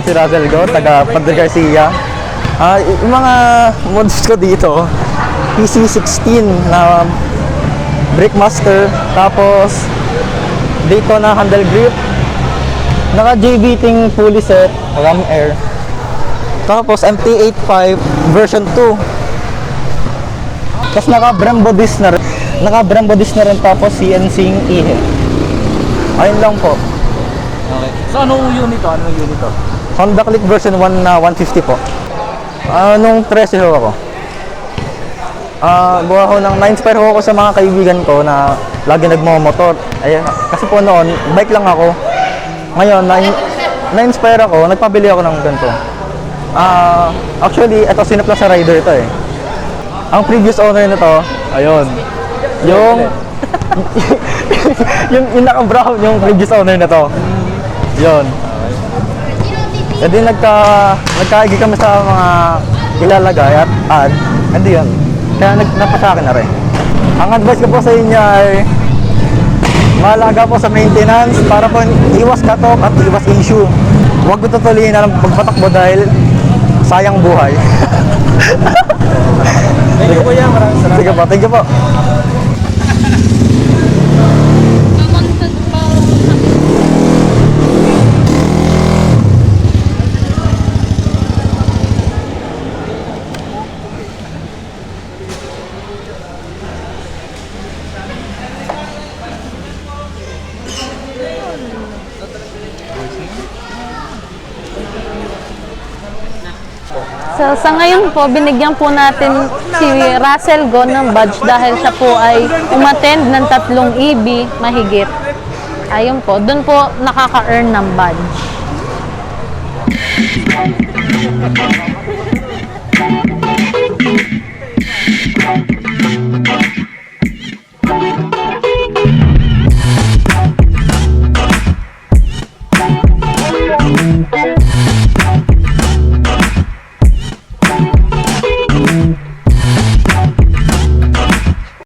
pala si Russell Go, taga Padre Garcia. Yung mga mods ko dito, PC16 na Brickmaster, tapos Daytona handle grip, naka JVting pulley set, ram air, tapos MT85 version 2, tapos naka Brembo disc na rin, tapos CNC ihe. Ayun lang po. Okay. So anong unit to? Honda Click version 1 na 150 po. Nung 13 ho ako. Buha ko na-inspire ho ako sa mga kaibigan ko na lagi nagmamotor. Kasi po noon, bike lang ako. Ngayon, na-inspire ako, nagpabili ako ng ganito. Actually, ito sinupla sa rider ito eh. Ang previous owner nito, ayun. Yung naka-brown, yung previous owner na to. Yun. E di nagkaigi kami sa mga ilalagay at add. Hindi yun. Kaya nagpasa akin na rin. Ang advice ko po sa inyo ay mahalaga po sa maintenance para po iwas katok at iwas issue. Huwag tutuloyin na lang pagpatakbo dahil sayang buhay. Thank you kuya, maraming salamat. Sige po, thank you po. So, sa ngayon po, binigyan po natin si Russell Go ng badge dahil siya po ay umattend ng 3 EB mahigit. Ayun po, dun po nakaka-earn ng badge.